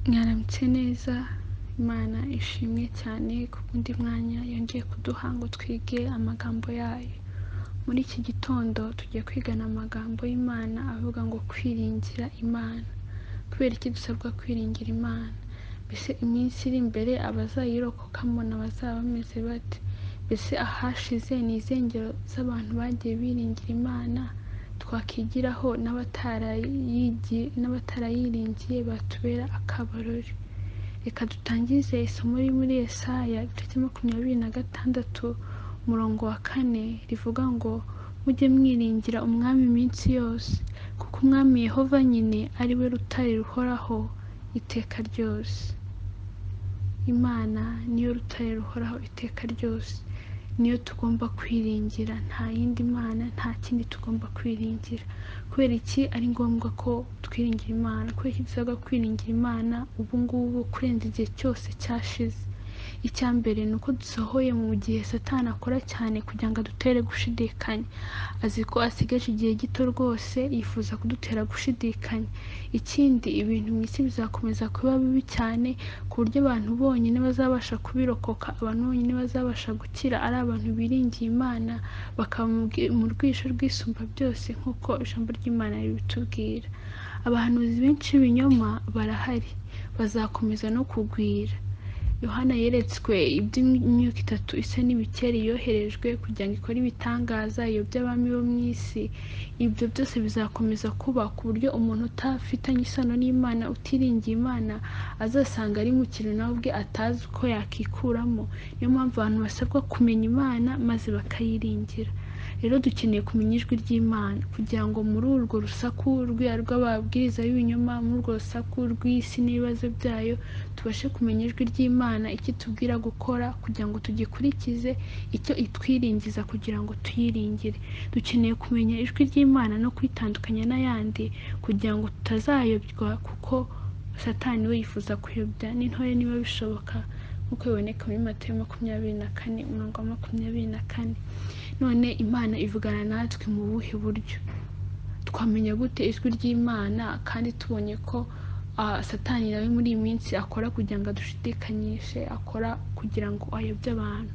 Mwaramutse neza, Imana ishimwe cyane ku wundi mwanya yongeye kuduha ngo twige amagambo yayo. Muri iki gitondo tugiye kwigana amagambo y'Imana avuga ngo kwiringira Imana. Kubera iki dusabwa kwiringira Imana? Mbese iminsi iri imbere abazayirokokamo n'abazaba bameze bate? Mbese ahashize ni izihe ngero z'abantu bagiye biringira Imana twakwigiraho n'abatarayiringiye batubera akabarori. Reka dutangize isomo riri muri Yesaya igice cya 26 umurongo wa 4 rivuga ngo mujye mwiringira umwami iminsi yose, kuko umwami Yehova nyine ari we rutare ruhoraho iteka ryose. Imana niyo rutare ruhoraho iteka ryose, niyo tugomba kwiringira, nta yindi Mana, nta kindi tugomba kwiringira. Kubera iki ari ngombwa ko twiringira Imana? Kubera iki dusabwa kwiringira Imana ubu ngubu kurenza igihe cyose cyashize? Icya mbere ni uko dusohoye mu gihe Satani akora cyane kugira ngo adutere gushidikanya. Azi ko asigaje igihe gito rwose, yifuza kudutera gushidikanya. Ikindi, ibintu mu isi bizakomeza kuba bibi cyane ku buryo abantu bonyine bazabasha kubirokoka, abantu bonyine bazabasha gukira ari abantu biringiye Imana, bakaba mu rwisho rw'isumba byose nk'uko ijambo ry'Imana ribitubwira. Abahanuzi benshi b'ibinyoma barahari, bazakomeza no kugwira. Yohana yeretswe iby'imyuka itatu isa n'ibikeri yoherejwe kugira ngo ikore ibitangaza iyobye abami bo mu isi. Ibyo byose bizakomeza kuba ku buryo umuntu utafitanye isano n'Imana, utiringiye Imana, azasanga ari mu kintu nawe ubwe atazi uko yakikuramo. Niyo mpamvu abantu basabwa kumenya Imana maze bakayiringira. Rero dukeneye kumenya ijwi ry'Imana kugira ngo muri urwo rusaku rw'ababwiriza b'ibinyoma, muri urwo rusaku rw'isi n'ibibazo byayo, tubashe kumenya ijwi ry'Imana, icyo itubwira gukora kugira ngo tugikurikize, icyo itwiringiza kugira ngo tuyiringire. Dukeneye kumenya ijwi ry'Imana no kwitandukanya n'ayandi kugira ngo tutazayobywa, kuko Satani we yifuza kuyobya n'intore niba bishoboka, nk'uko biboneka muri Matayo 24 umurongo wa 24. None Imana ivugana natwe mu buhe buryo? Twamenya gute ijwi ry'Imana kandi tubonye ko Satani nawe muri iyi minsi akora kugira ngo adushidikanyishe, akora kugira ngo ayobye abantu?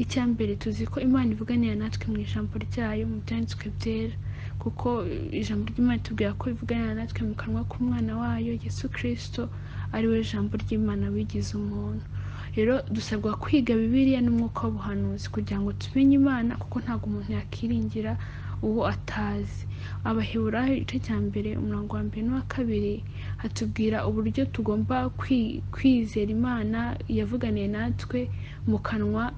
Icya mbere, tuzi ko Imana ivuganira natwe mu ijambo ryayo, mu byanditswe byera, kuko ijambo ry'Imana itubwira ko ivuganira natwe mu kanwa k'umwana wayo Yesu Kristo, ari we jambo ry'Imana wigize umuntu. Rero dusabwa kwiga Bibiliya n'umwuka w'ubuhanuzi kugira ngo tumenye Imana, kuko ntabwo umuntu yakiringira uwo atazi. Abaheburayo igice cya 1 umurongo wa 1 n'uwa 2 hatubwira uburyo tugomba kwizera Imana yavuganiye natwe mu kanwa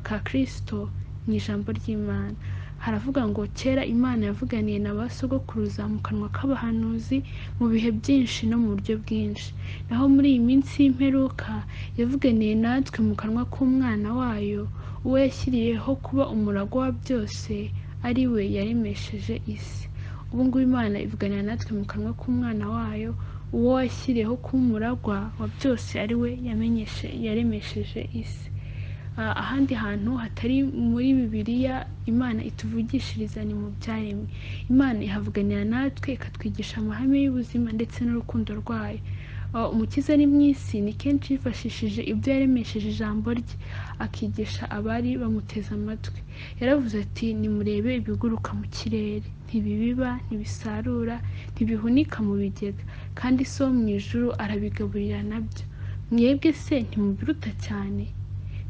ka Kristo mu ijambo ry'Imana. Haravuga ngo kera Imana yavuganiye na ba sogokuruza mu kanwa k'abahanuzi mu bihe byinshi no mu buryo bwinshi. Naho muri iyi minsi y'imperuka yavuganiye natwe mu kanwa k'umwana wayo, uwo yashyiriyeho kuba umuragwa wa byose, ari we yaremesheje isi. Ubu ngubu Imana ivuganira natwe mu kanwa k'umwana wayo, uwo yashyiriyeho kuba umuragwa wa byose, ari we yaremesheje isi. Ahandi hantu hatari muri Bibiliya Imana ituvugishiriza ni mu byaremwe. Imana ihavuganira natwe ikatwigisha amahame y'ubuzima ndetse n'urukundo rwayo. Umukiza ari mu isi ni kenshi yifashishije ibyo yaremesheje ijambo rye, akigisha abari bamuteze amatwi. Yaravuze ati, nimurebe ibiguruka mu kirere, ntibibiba, ntibisarura, ntibihunika mu bigega, kandi so mu ijuru arabigaburira nabyo. Mwebwe se ntimubiruta cyane?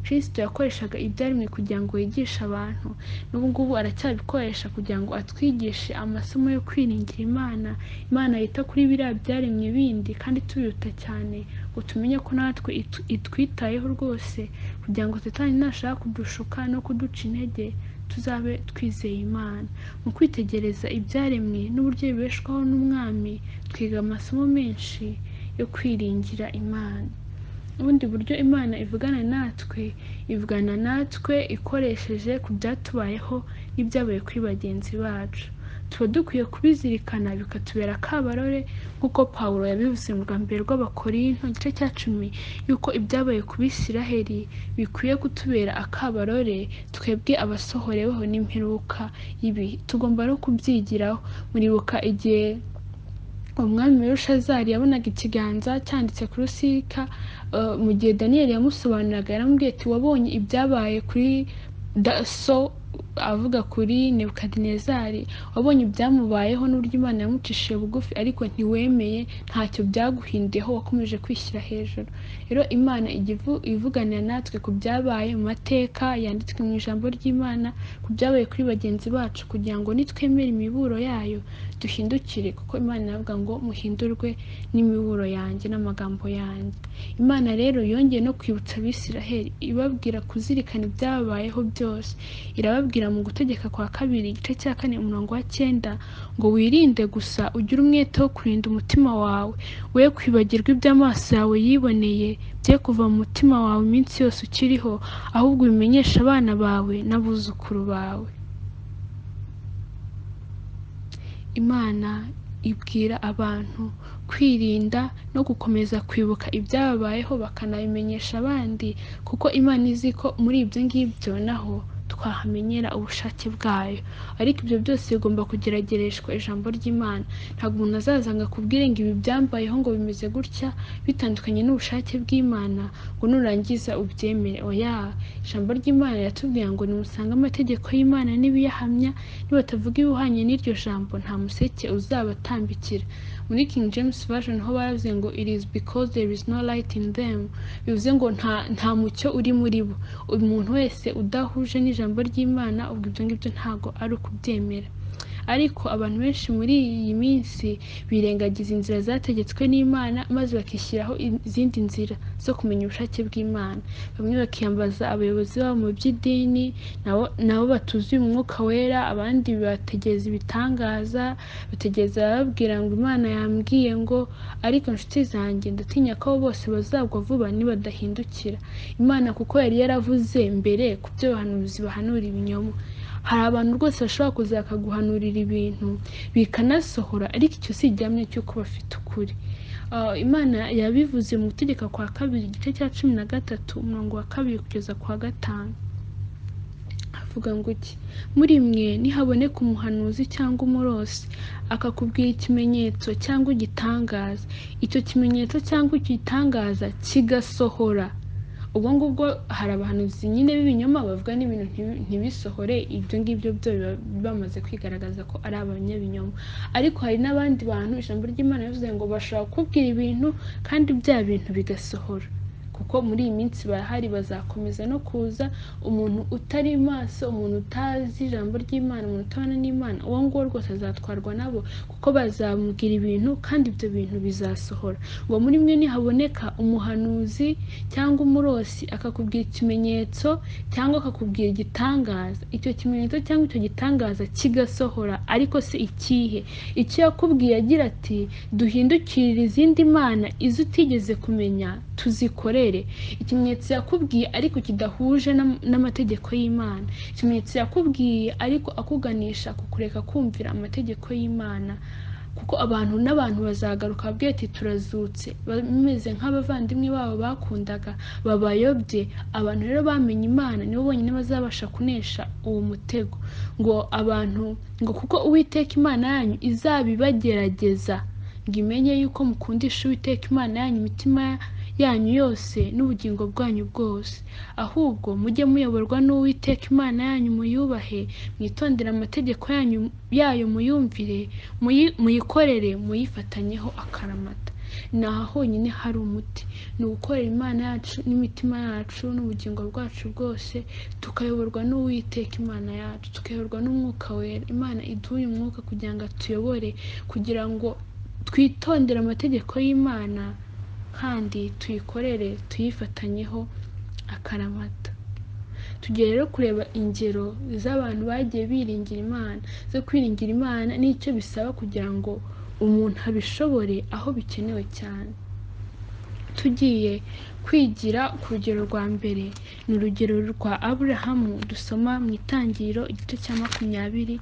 Kristo yakoreshaga ibyaremwe kugira ngo yigishe abantu, n'ubu ngubu aracyabikoresha kugira ngo atwigishe amasomo yo kwiringira Imana. Imana yita kuri biriya byaremwe bindi kandi tubiruta cyane, ngo tumenye ko natwe itwitayeho rwose, kugira ngo Satani nashaka kudushuka no kuduca intege, tuzabe twizeye Imana. Mu kwitegereza ibyaremwe n'uburyo bibeshwaho n'umwami, twiga amasomo menshi yo kwiringira Imana. Ubundi buryo Imana ivugana natwe ikoresheje ku byatubayeho n'ibyabaye kuri bagenzi bacu. Tuba dukwiye kubizirikana bikatubera akabarore, nk'uko Pawulo yabivuze mu rwa mbere rw'Abakorinto igice cya 10, yuko ibyabaye ku Bisiraheli bikwiye kutubera akabarore twebwe abasohoreweho n'imperuka y'ibihe. Tugomba no kubyigiraho. Muribuka igihe umwami Belushazari yabonaga ikiganza cyanditse ku rusika. Mu gihe Daniyeli yamusobanuraga yaramubwiye ati wabonye ibyabaye kuri so avuga kuri Nebukadinezari, wabonye ibyamubayeho n'uburyo Imana yamucishije bugufi, ariko ntiwemeye, ntacyo byaguhinduyeho, wakomeje kwishyira hejuru. Rero Imana ivuganira natwe ku byabaye mu mateka yanditswe mu ijambo ry'Imana, ku byabaye kuri bagenzi bacu, kugira ngo nitwemere imiburo yayo duhindukire, kuko Imana iravuga ngo muhindurwe n'imiburo yanjye n'amagambo yanjye. Imana rero yongeye no kwibutsa Abisiraheli ibabwira kuzirikana ibyababayeho byose. Irababwira mu Gutegeka kwa kabiri igice cya 4 umurongo wa 9 ngo wirinde gusa, ugire umwete wo kurinda umutima wawe, we kwibagirwa iby'amaso yawe yiboneye, bye kuva mu mutima wawe iminsi yose ukiriho, ahubwo ubimenyesha abana bawe n'abuzukuru bawe. Imana ibwira abantu kwirinda no gukomeza kwibuka ibyababayeho bakanabimenyesha abandi, kuko Imana izi ko muri ibyo ngibyo naho twahamenyera ubushake bwayo. Ariko ibyo byose bigomba kugeragereshwa ijambo ry'Imana. Ntabwo umuntu azaza ngo akubwire ngo ibi byambayeho ngo bimeze gutya bitandukanye n'ubushake bw'Imana ngo nurangiza ubyemere. Oya, ijambo ry'Imana riratubwira ngo nimusanga amategeko y'Imana n'ibiyahamya, nibatavuga ibihuhanye n'iryo jambo nta museke uzabatambikira. Muri King James Version ho baravuze ngo it is because there is no light in them, bivuze ngo nta mucyo uri muri bo. Umuntu wese udahuje n'ijambo ry'Imana ubwo ibyo ngibyo ntago ari ukubyemera. Ariko abantu benshi muri iyi minsi birengagiza inzira zategetswe n'Imana, maze bakishyiraho izindi nzira zo kumenya ubushake bw'Imana. Bamwe bakiyambaza abayobozi babo mu by'idini, nabo batuzuye umwuka wera, abandi bategereza ibitangaza, bategereza bababwira ngo Imana yambwiye ngo. Ariko nshuti zanjye, ndatinya ko bose bazagwa vuba nibadahindukira. Imana kuko yari yaravuze mbere ku byo abahanuzi bahanura ibinyoma. Hari abantu rwose bashobora kuzakaguhanurira ibintu bikanasohora, ariko icyo si igihamya cy'uko bafite ukuri. Imana yabivuze mu Gutegeka kwa kabiri igice cya 13 umurongo wa 2 kugeza kwa 5. Avuga ngo iki? Muri mwe nihaboneka umuhanuzi cyangwa umurozi akakubwira ikimenyetso cyangwa igitangaza, icyo kimenyetso cyangwa igitangaza kigasohora. Ubwo ngubwo hari abahanuzi nyine b'ibinyoma bavuga n'ibintu ntibisohore, ibyo ngibyo byo bamaze kwigaragaza ko ari abanyabinyoma. Ariko hari n'abandi bantu ijambo ry'Imana bivuze ngo bashobora kubwira ibintu kandi bya bintu bigasohora. Kuko muri iyi minsi bahari bazakomeza no kuza umuntu utari maso, umuntu utazi ijambo ry'Imana, umuntu utabana n'Imana, uwo nguwo rwose azatwarwa nabo, kuko bazamubwira ibintu kandi ibyo bintu bizasohora. Ngo muri mwe nihaboneka umuhanuzi cyangwa umurozi akakubwira ikimenyetso cyangwa akakubwira igitangaza, icyo kimenyetso cyangwa icyo gitangaza kigasohora, ariko se ikihe? Icyo yakubwiye agira ati duhindukirire izindi mana izo utigeze kumenya tuzikorere. Ikimenyetso yakubwiye ariko kidahuje n'amategeko y'Imana, ikimenyetso yakubwiye ariko akuganisha kukureka kumvira amategeko y'Imana. Kuko n'abantu bazagaruka babwira ati turazutse, bameze nk'abavandimwe babo bakundaga, babayobye. Abantu rero bamenye Imana nibo bonyine bazabasha kunesha uwo mutego. ngo kuko Uwiteka Imana yanyu izabibagerageza, ngo imenye yuko mukundisha Uwiteka Imana yanyu imitima yanyu yose n'ubugingo bwanyu bwose. Ahubwo mujye muyoborwa n'Uwiteka Imana yanyu, muyubahe, mwitondere amategeko yayo, muyumvire, muyikorere, muyifatanyeho akaramata. Naho honyine hari umuti, ni ugukorera Imana yacu n'imitima yacu n'ubugingo bwacu bwose, tukayoborwa n'Uwiteka Imana yacu, tukayoborwa n'umwuka wera. Imana iduhe umwuka kugira ngo atuyobore, kugira ngo twitondere amategeko y'Imana kandi tuyikorere, tuyifatanyeho akaramata. Tugiye rero kureba ingero z'abantu bagiye biringira Imana, zo kwiringira Imana n'icyo bisaba kugira ngo umuntu abishobore aho bikenewe cyane. Tugiye kwigira ku rugero rwa mbere, ni urugero rwa Aburahamu dusoma mu Itangiriro igice cya 22.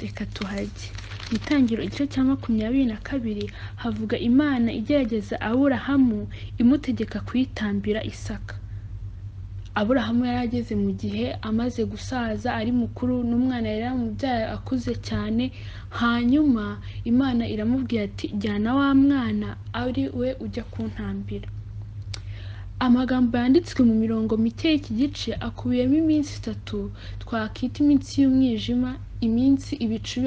Reka tuhajye. Itangiriro igice cya 22 havuga Imana igerageza Aburahamu imutegeka kuyitambira Isaka. Aburahamu yari ageze mu gihe amaze gusaza ari mukuru, n'umwana yari amubyaye akuze cyane. Hanyuma Imana iramubwira ati jyana wa mwana ari we ujya kuntambira. Amagambo yanditswe mu mirongo mike y'iki gice akubiyemo iminsi 3 twakwita iminsi y'umwijima, iminsi ibicu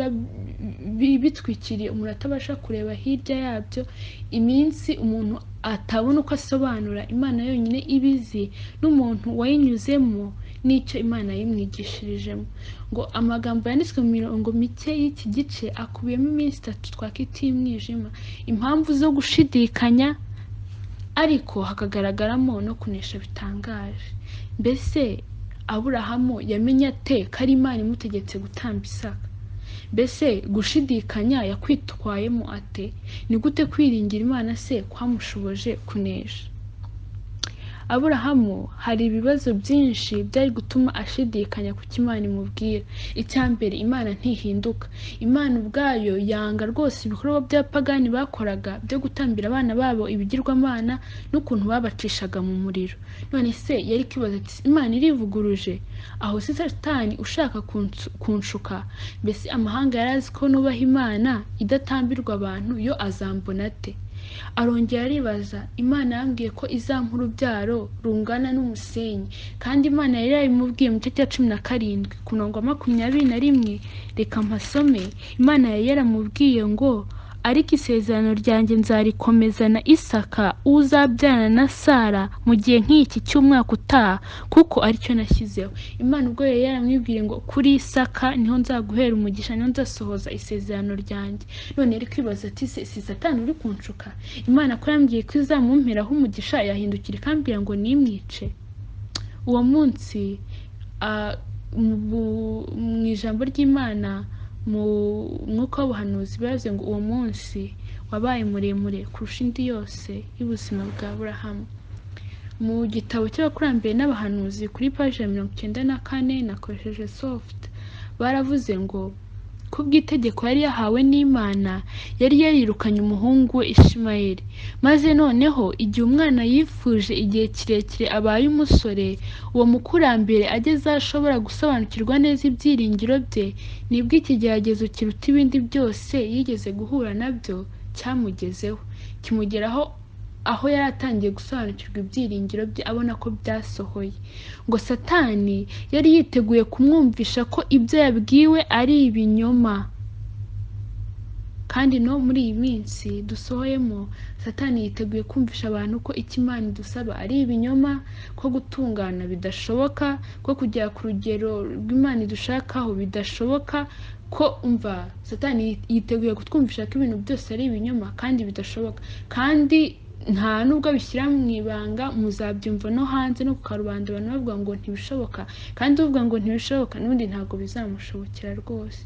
bitwikiriye umuntu atabasha kureba hirya yabyo, iminsi umuntu atabona uko asobanura, Imana yonyine ibizi n'umuntu wayinyuzemo n'icyo Imana yimwigishirijemo. Ngo amagambo yanditswe mu mirongo mike y'iki gice akubiyemo iminsi 3 twakwita y'umwijima, impamvu zo gushidikanya, ariko hakagaragaramo no kunesha bitangaje. Mbese Aburahamu yamenye ate ko ari Imana imutegetse gutamba Isaka? Mbese gushidikanya yakwitwayemo ate? Ni gute kwiringira Imana se kwamushoboje kunesha? Aburahamu hari ibibazo byinshi byari gutuma ashidikanya ku Imana imubwira. Icyambere, Imana ntihinduka. Imana ubwayo yanga rwose ibikorwa bya pagani bakoraga byo gutambira abana babo ibigirwamana n'ukuntu babacishaga mu muriro. None se yari kwibaza ati Imana irivuguruje? Aho se Satani ushaka kunshuka? Mbese amahanga yari azi ko nubaha Imana idatambirwa abantu, yo azambona ate? Arongera aribaza, Imana yambwiye ko izampa urubyaro rungana n'umusenyi, kandi Imana yari yabimubwiye mu gice cya 17 ku murongo wa 21. Reka mpasome. Imana yari yaramubwiye ngo ariko isezerano ryanjye nzarikomeza na Isaka uzabyarana na Sara mu gihe nk'iki cy'umwaka utaha, kuko aricyo nashyizeho. Imana ubwo yari yaramwibwiye ngo kuri Isaka niho nzaguhera umugisha, niho nzasohoza isezerano ryanjye. None ari kwibaza ati si Satani uri kunshuka? Imana ko yambwiye ko izamumperaho umugisha, yahindukira ikambwira ngo nimwice? Uwo munsi mu ijambo ry'Imana mu mwuka w'ubuhanuzi baravuze ngo uwo munsi wabaye muremure kurusha indi yose y'ubuzima bwa Aburahamu. Mu gitabo cy'abakurambere n'abahanuzi kuri paji ya 94 nakoresheje soft, baravuze ngo kubw'itegeko yari yahawe n'Imana yari yarirukanye umuhungu we Ishimayeli, maze noneho igihe umwana yifuje igihe kirekire abaye umusore, uwo mukurambere ageze ashobora gusobanukirwa neza ibyiringiro bye, nibwo ikigeragezo kiruta ibindi byose yigeze guhura nabyo cyamugezeho, kimugeraho aho yari atangiye gusobanukirwa ibyiringiro bye, abona ko byasohoye. Ngo Satani yari yiteguye kumwumvisha ko ibyo yabwiwe ari ibinyoma. Kandi no muri iyi minsi dusohoyemo, Satani yiteguye kumvisha abantu ko icyo Imana idusaba ari ibinyoma, ko gutungana bidashoboka, ko kugera ku rugero rw'Imana idushakaho bidashoboka, ko Satani yiteguye kutwumvisha ko ibintu byose ari ibinyoma kandi bidashoboka. Kandi nta nubwo bishyira mu ibanga, muzabyumva no hanze no ku karubanda abantu bavuga ngo ntibishoboka, kandi uvuga ngo ntibishoboka n'undi ntabwo bizamushobokera rwose.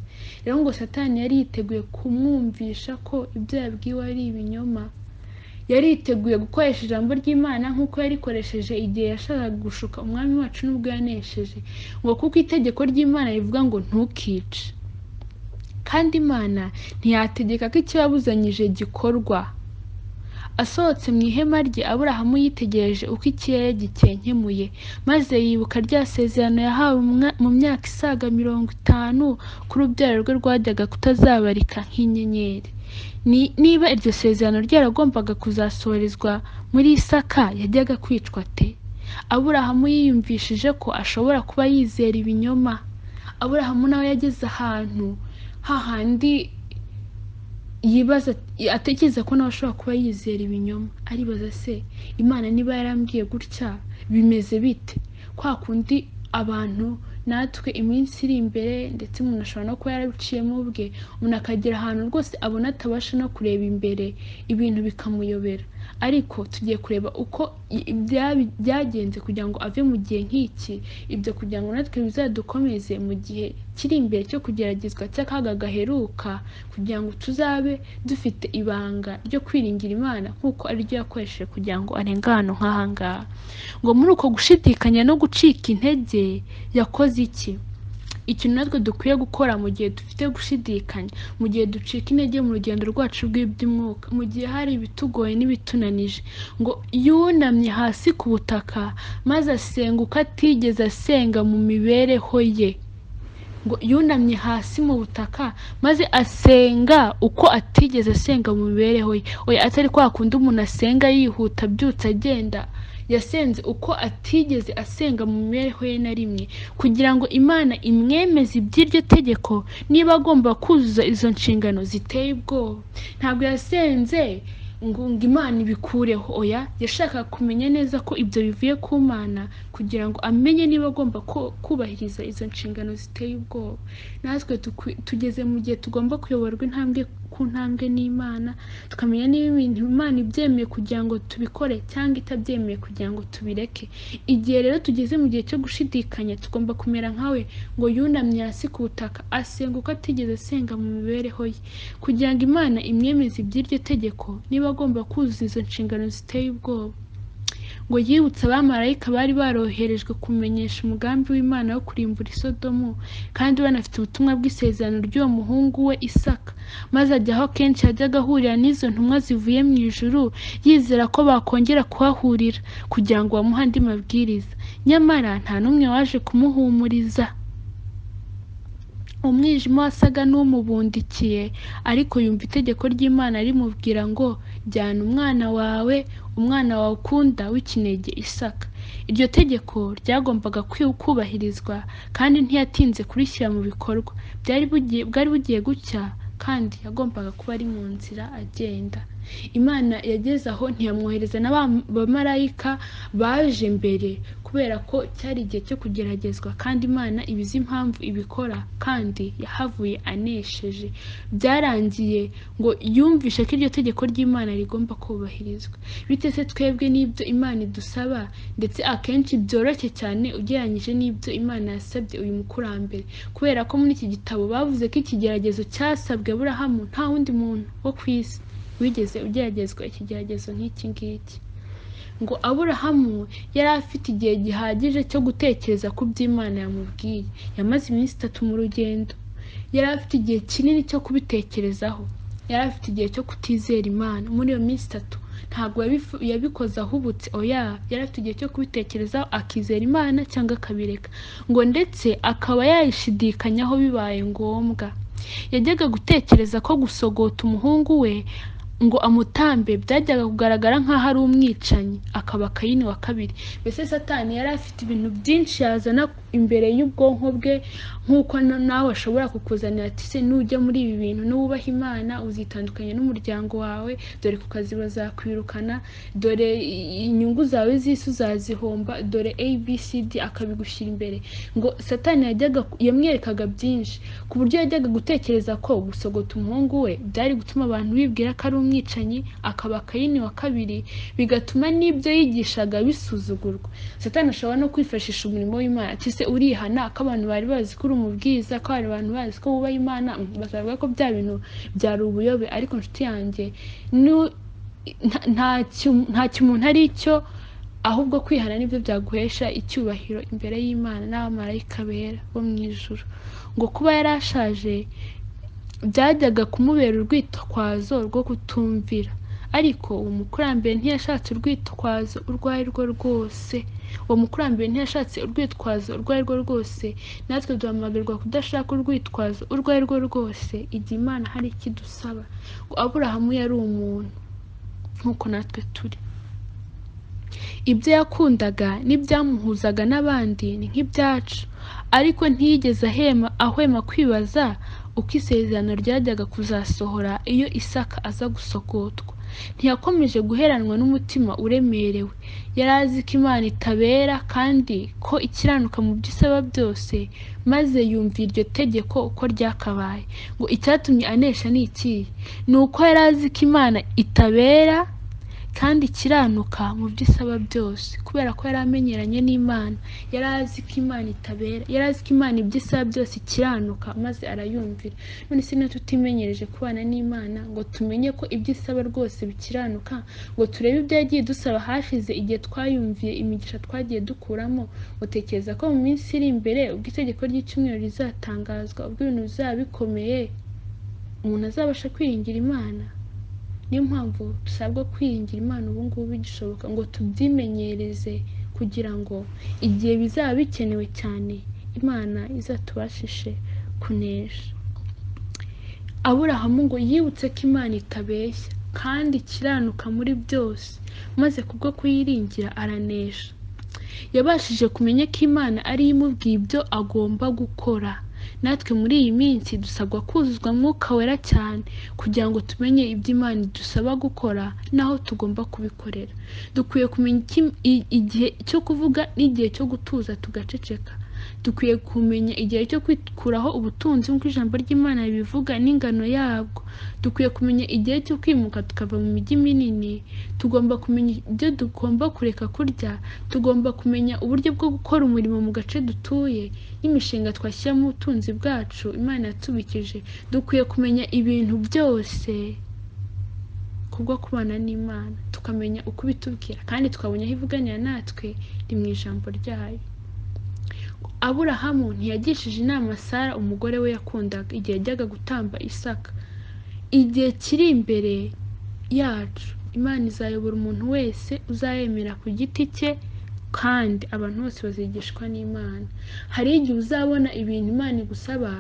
Rero ngo Satani yari yiteguye kumwumvisha ko ibyo yabwiwe ari ibinyoma. Yari yiteguye gukoresha ijambo ry'Imana nk'uko yarikoresheje igihe yashakaga gushuka umwami wacu n'ubwo yanesheje, ngo kuko itegeko ry'Imana rivuga ngo ntukice. Kandi Imana ntiyategeka ko icyo yabuzanyije gikorwa. Asohotse mu ihema rye, Aburahamu yitegereje uko ikirere gikenkemuye, maze yibuka rya sezerano yahawe mu myaka isaga 50 ko urubyaro rwe rwajyaga kutazabarika nk'inyenyeri. Niba iryo sezerano ryaragombaga kuzasohorezwa muri Isaka, yajyaga kwicwa ate? Aburahamu yiyumvishije ko ashobora kuba yizera ibinyoma. Aburahamu nawe yageze ahantu hahandi yibaza, atekereza ko nawe ashobora kuba yizera ibinyoma. Aribaza se, Imana niba yarambwiye gutya bimeze bite? Kwa kundi abantu natwe iminsi iri imbere, ndetse umuntu ashobora no kuba yarabiciyemo ubwe, umuntu akagera ahantu rwose abona atabasha no kureba imbere, ibintu bikamuyobera. Ariko tugiye kureba uko byagenze kugira ngo ave mu gihe nk'iki, ibyo kugira ngo natwe bizadukomeze mu gihe kiri imbere cyo kugeragezwa cy'akaga gaheruka, kugira ngo tuzabe dufite ibanga ryo kwiringira Imana nk'uko ariryo yakoresheje kugira ngo arenge ahantu nk'aha ngaha. Ngo muri uko gushidikanya no gucika intege yakoze iki? ikintu natwe dukwiye gukora mu gihe dufite gushidikanya, mu gihe ducika intege mu rugendo rwacu rw'iby'umwuka, mu gihe hari ibitugoye n'ibitunanije, ngo yunamye hasi ku butaka maze asenga uko atigeze asenga mu mibereho ye. Ngo yunamye hasi mu butaka maze asenga uko atigeze asenga mu mibereho ye. Oya, atari kwa kundi umuntu asenga yihuta abyutse agenda. Yasenze uko atigeze asenga mu mibereho ye na rimwe, kugira ngo Imana imwemeze iby'iryo tegeko niba agomba kuzuza izo nshingano ziteye ubwoba. Ntabwo yasenze ngo Imana ibikureho. Oya, yashaka kumenya neza ko ibyo bivuye ku Mana, kugira ngo amenye niba agomba kubahiriza izo nshingano ziteye ubwoba. Natwe tugeze mu gihe tugomba kuyoborwa intambwe ku ntambwe n'Imana, tukamenya niba ibintu Imana ibyemeye kugira ngo tubikore cyangwa itabyemeye kugira ngo tubireke. Igihe rero tugeze mu gihe cyo gushidikanya, tugomba kumera nkawe, ngo yunamye hasi ku butaka asenga uko atigeze asenga mu mibereho ye, kugira ngo Imana imwemeze iby'iryo tegeko niba agomba kuzuza izo nshingano ziteye ubwoba. Ngo yibutse abamarayika bari baroherejwe kumenyesha umugambi w'Imana wo kurimbura Isodomu, kandi banafite ubutumwa bw'isezerano ry'uwo muhungu we Isaka, maze ajya aho kenshi yajyaga ahurira n'izo ntumwa zivuye mu ijuru, yizera ko bakongera kuhahurira kugira ngo bamuhe andi mabwiriza. Nyamara nta n'umwe waje kumuhumuriza. Umwijima wasaga n'umubundikiye, ariko yumva itegeko ry'Imana rimubwira ngo jyana umwana wawe ukunda w'ikinege Isaka. Iryo tegeko ryagombaga kubahirizwa, kandi ntiyatinze kurishyira mu bikorwa. Bwari bugiye gucya, kandi yagombaga kuba ari mu nzira agenda. Imana yageze aho ntiyamwohereza n'abamarayika baje mbere, kubera ko cyari igihe cyo kugeragezwa, kandi Imana ibizi impamvu ibikora, kandi yahavuye anesheje. Byarangiye ngo yumvishe ko iryo tegeko ry'Imana rigomba kubahirizwa. Bite se twebwe n'ibyo Imana idusaba, ndetse akenshi byoroshye cyane ugereranyije n'ibyo Imana yasabye uyu mukurambere, kubera ko muri iki gitabo bavuze ko ikigeragezo cyasabwe Aburahamu nta wundi muntu wo ku isi wigeze ugeragezwa ikigeragezo nk'iki ngiki. Ngo Aburahamu yari afite igihe gihagije cyo gutekereza ku by'Imana yamubwiye. Yamaze iminsi 3 mu rugendo. Yari afite igihe kinini cyo kubitekerezaho. Yari afite igihe cyo kutizera Imana. Muri iyo minsi 3 ntabwo yabikoze ahubutse. Oya, yari afite igihe cyo kubitekerezaho, akizera Imana cyangwa akabireka. Ngo ndetse akaba yayishidikanyaho bibaye ngombwa. Yajyaga gutekereza ko gusogota umuhungu we ngo amutambe byajyaga kugaragara nk'aho ari umwicanyi, akaba Kayini wa kabiri. Mbese Satani yari afite ibintu byinshi yazana imbere y'ubwonko bwe, nk'uko nawe ashobora kukuzanira ati se nujya muri ibi bintu nubaha Imana uzitandukanya n'umuryango wawe, dore ku kazi bazakwirukana, dore inyungu zawe z'isi uzazihomba, dore ABCD akabigushyira imbere. Ngo Satani yamwerekaga byinshi, ku buryo yajyaga gutekereza ko gusogota umuhungu we byari gutuma abantu bibwira ko ari umwicanyi, akaba Kayini wa kabiri, bigatuma n'ibyo yigishaga bisuzugurwa. Satani ashobora no kwifashisha umurimo w'Imana. Ati se urihana ko abantu bari bazi ko uri umubwiriza, ko abantu bazi ko wubaha Imana, bazavuga ko bya bintu byari ubuyobe. Ariko nshuti yanjye, nta umuntu ari icyo, ahubwo kwihana nibyo byaguhesha icyubahiro imbere y'Imana n'abamarayika bera bo mu ijuru. Ngo kuba yarashaje byajyaga kumubera urwitwazo rwo kutumvira, ariko uwo mukurambere ntiyashatse urwitwazo urwo ari rwo rwose. Uwo mukurambere ntiyashatse urwitwazo urwo ari rwo rwose. Natwe duhamagarwa kudashaka urwitwazo urwo ari rwo rwose igihe Imana hari ikidusaba. Ngo Aburahamu yari umuntu nk'uko natwe turi. Ibyo yakundaga n'ibyamuhuzaga n'abandi ni nk'ibyacu, ariko ntiyigeze ahwema kwibaza uko isezerano ryajyaga kuzasohora iyo Isaka aza gusogotwa. Ntiyakomeje guheranwa n'umutima uremerewe. Yari azi ko Imana itabera, kandi ko ikiranuka mu byo isaba byose, maze yumva iryo tegeko uko ryakabaye. Ngo icyatumye anesha ni iki? Ni uko yari azi ko Imana itabera, kandi kiranuka mu byo isaba byose. Kubera ko yari amenyeranye n'Imana, yari azi ko Imana itabera, yari azi ko Imana ibyo isaba byose kiranuka, maze arayumvira. None se niba tutimenyereje kubana n'Imana ngo tumenye ko ibyo isaba rwose bikiranuka, ngo turebe ibyo yagiye dusaba hashize igihe twayumviye imigisha twagiye dukuramo, utekereza ko mu minsi iri imbere ubwo itegeko ry'icyumweru rizatangazwa, ubwo ibintu bizaba bikomeye, umuntu azabasha kwiringira Imana? Niyo mpamvu dusabwa kwiringira Imana ubu ngubu bigishoboka, ngo tubyimenyereze kugira ngo igihe bizaba bikenewe cyane Imana izatubashishe kunesha. Aburahamu ngo yibutse ko Imana itabeshya kandi ikiranuka muri byose, maze kubwo kuyiringira aranesha. Yabashije kumenya ko Imana ari imubwiye ibyo agomba gukora. Natwe muri iyi minsi dusabwa kuzuzwa Mwuka Wera cyane kugira ngo tumenye ibyo Imana idusaba gukora naho tugomba kubikorera. Dukwiye kumenya igihe cyo kuvuga n'igihe cyo gutuza tugaceceka. Dukwiye kumenya igihe cyo kwikuraho ubutunzi nk'uko ijambo ry'Imana ribivuga n'ingano yabwo. Dukwiye kumenya igihe cyo kwimuka tukava mu mijyi minini. Tugomba kumenya ibyo tugomba kureka kurya. Tugomba kumenya uburyo bwo gukora umurimo mu gace dutuye n'imishinga twashyira mu butunzi bwacu Imana yatubikije. Dukwiye kumenya ibintu byose kubwo kubana n'Imana, tukamenya uko bitubwira kandi tukabona aho ivuganira natwe ni mu ijambo ryayo. Aburahamu ntiyagishije inama Sara umugore we yakundaga igihe yajyaga gutamba Isaka. Igihe kiri imbere yacu Imana izayobora umuntu wese uzayemera ku giti cye, kandi abantu bose bazigishwa n'Imana. Hari igihe uzabona ibintu Imana igusaba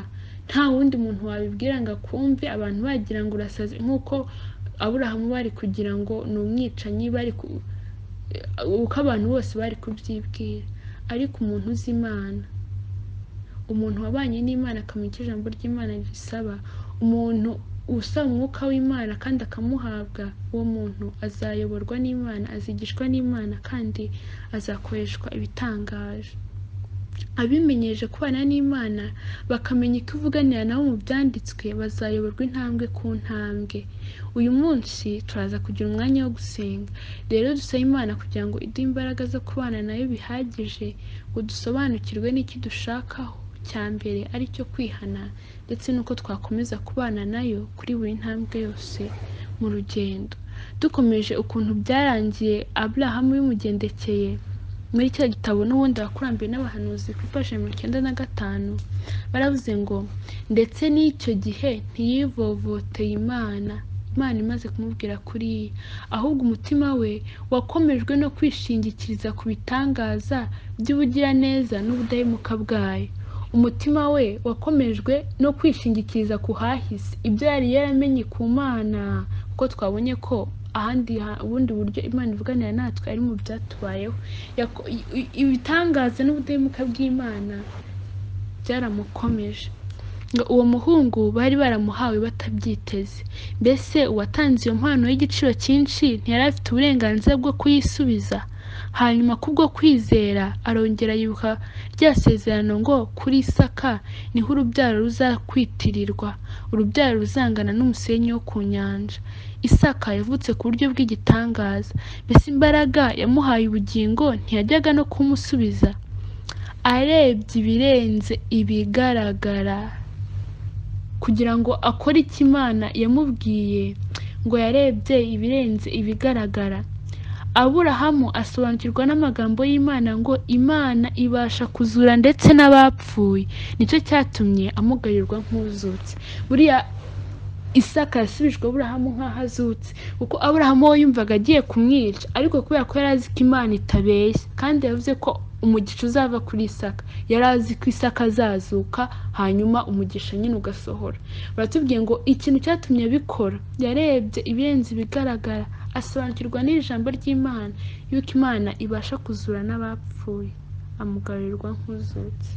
nta wundi muntu wabibwira ngo akumve, abantu bagira ngo urasaze, nk'uko Aburahamu bari kugira ngo ni umwicanyi, uko abantu bose bari kubyibwira. Ariko umuntu uzi Imana, umuntu wabanye n'Imana akamenya icyo ijambo ry'Imana risaba, umuntu usaba umwuka w'Imana kandi akamuhabwa, uwo muntu azayoborwa n'Imana, azigishwa n'Imana kandi azakoreshwa ibitangaje. Abimenyereje kubana n'Imana bakamenya ko ivuganira nabo mu byanditswe, bazayoborwa intambwe ku ntambwe. Uyu munsi turaza kugira umwanya wo gusenga. Rero dusaba Imana kugira ngo iduhe imbaraga zo kubana nayo bihagije, ngo dusobanukirwe n'iki dushakaho cya mbere ari cyo kwihana, ndetse n'uko twakomeza kubana nayo kuri buri ntambwe yose mu rugendo. Dukomeje ukuntu byarangiye Aburahamu bimugendekeye muri cya gitabo n'ubundi abakurambere n'abahanuzi ku ipaji 95 baravuze ngo ndetse n'icyo gihe ntiyivovoteye Imana imaze kumubwira kuri, ahubwo umutima we wakomejwe no kwishingikiriza ku bitangaza by'ubugiraneza n'ubudahemuka bwayo. Umutima we wakomejwe no kwishingikiriza ku hahise, ibyo yari yaramenye ku Mana, kuko twabonye ko ubundi buryo Imana ivuganira natwe ari mu byatubayeho. Ibitangaza n'ubudahemuka bw'Imana byaramukomeje. Uwo muhungu bari baramuhawe batabyiteze. Mbese uwatanze iyo mpano y'igiciro cyinshi ntiyari afite uburenganzira bwo kuyisubiza? Hanyuma kubwo kwizera arongera yibuka rya sezerano ngo kuri Isaka niho urubyaro ruzakwitirirwa, urubyaro ruzangana n'umusenyi wo ku nyanja. Isaka yavutse ku buryo bw'igitangaza. Mbese imbaraga yamuhaye ubugingo ntiyajyaga no kumusubiza? Arebye ibirenze ibigaragara kugira ngo akore icyo Imana yamubwiye, ngo yarebye ibirenze ibigaragara. Aburahamu asobanukirwa n'amagambo y'Imana ngo Imana ibasha kuzura ndetse n'abapfuye. Nicyo cyatumye amugarirwa nk'uzutse. Buriya Isaka yasubijwe Aburahamu nk'aho azutse, kuko Aburahamu we yumvaga agiye kumwica, ariko kubera ko yari azi ko Imana itabeshya kandi yavuze ko umugisha uzava kuri Isaka, yari azi ko Isaka azazuka hanyuma umugisha nyine ugasohora. Baratubwiye ngo ikintu cyatumye abikora, yarebye ibirenze ibigaragara, asobanukirwa n'ijambo ry'Imana yuko Imana ibasha kuzura n'abapfuye, amugarirwa nk'uzutse.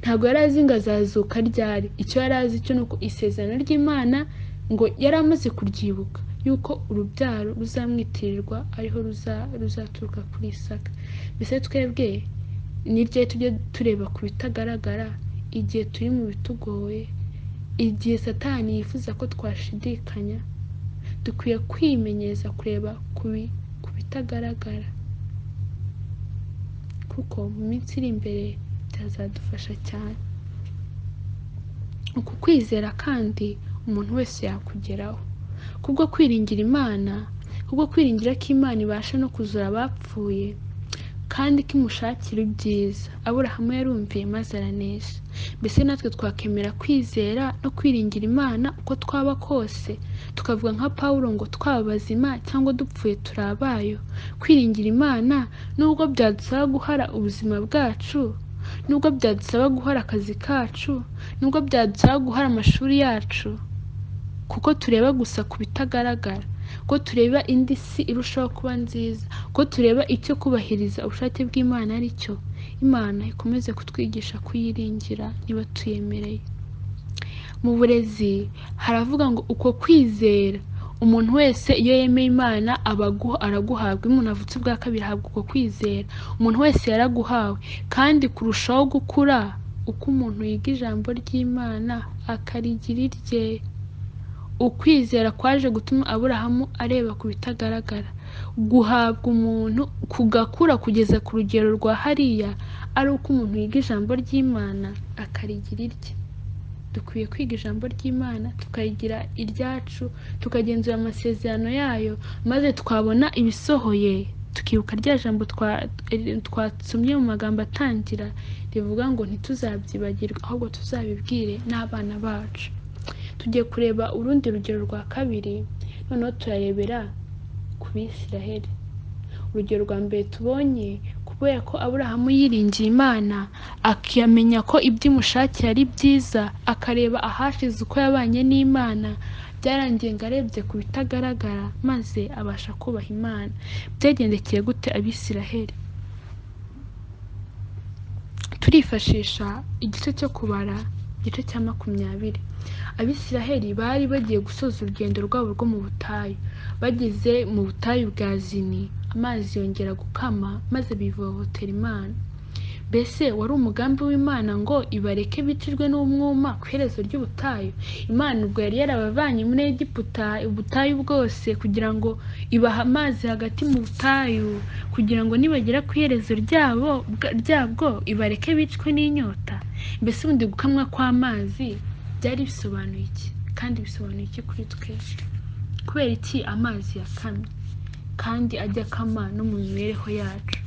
Ntabwo yari azi ngo azazuka ryari. Icyo yari azi cyo nuko isezerano ry'Imana ngo yari amaze kuryibuka, yuko urubyaro ruzamwitirirwa ariho ruzaturuka kuri Isaka. Mbese twebwe niryo tujye tureba ku bitagaragara igihe turi mu bitugoye, igihe Satani yifuza ko twashidikanya. Dukwiye kwimenyereza kureba ku bitagaragara, kuko mu minsi iri imbere byazadufasha cyane. Uku kwizera kandi umuntu wese yakugeraho kubwo kwiringira Imana, kubwo kwiringira ko Imana ibasha no kuzura abapfuye kandi ko imushakira ibyiza. Aburahamu yarumviye maze aranesha. Mbese natwe twakemera kwizera no kwiringira Imana uko twaba kose, tukavuga nka Pawulo ngo twaba bazima cyangwa dupfuye turi abayo. Kwiringira Imana nubwo byadusaba guhara ubuzima bwacu, nubwo byadusaba guhara akazi kacu, nubwo byadusaba guhara amashuri yacu, kuko tureba gusa ku bitagaragara, ko tureba indi si irushaho kuba nziza, ko tureba icyo kubahiriza ubushake bw'Imana ari cyo. Imana ikomeze kutwigisha kuyiringira niba tuyemereye. Mu burezi haravuga ngo uko kwizera, umuntu wese iyo yemeye Imana araguhabwa. Iyo umuntu avutse ubwa kabiri ahabwa uko kwizera. Umuntu wese yaraguhawe, kandi kurushaho gukura uko umuntu yiga ijambo ry'Imana akarigira irye. Ukwizera kwaje gutuma Aburahamu areba ku bitagaragara. Guhabwa umuntu kugakura kugeza ku rugero rwa hariya ari uko umuntu yiga ijambo ry'Imana akarigira irye. Dukwiye kwiga ijambo ry'Imana tukayigira iryacu, tukagenzura amasezerano yayo, maze twabona ibisohoye tukibuka rya jambo twasomye mu magambo atangira rivuga ngo ntituzabyibagirwe, ahubwo tuzabibwire n'abana bacu. Tugiye kureba urundi rugero rwa kabiri, noneho turarebera ku Bisiraheli. Urugero rwa mbere tubonye, kubera ko Aburahamu yiringiye Imana akamenya ko iby'imushakiye ari byiza, akareba ahashize uko yabanye n'Imana, byarangiye ngo arebye ku bitagaragara maze abasha kubaha Imana. Byagendekeye gute Abisiraheli? Turifashisha igice cyo kubara, igice cya 20. Abisiraheli bari bagiye gusoza urugendo rwabo rwo mu butayu. Bageze mu butayu bwa Zini, amazi yongera gukama maze bivovotera Imana. Mbese wari umugambi w'Imana ngo ibareke bicirwe n'umwuma ku iherezo ry'ubutayu? Imana ubwo yari yarabavanye muri Egiputa, ubutayu bwose, kugira ngo ibaha amazi hagati mu butayu, kugira ngo nibagera ku iherezo ryabwo ibareke bicwe n'inyota? Mbese ubundi gukamwa kw'amazi byari bisobanuye iki? Kandi bisobanuye iki kuri twe? Kubera iki amazi yakamye kandi ajya akama no mu mibereho yacu?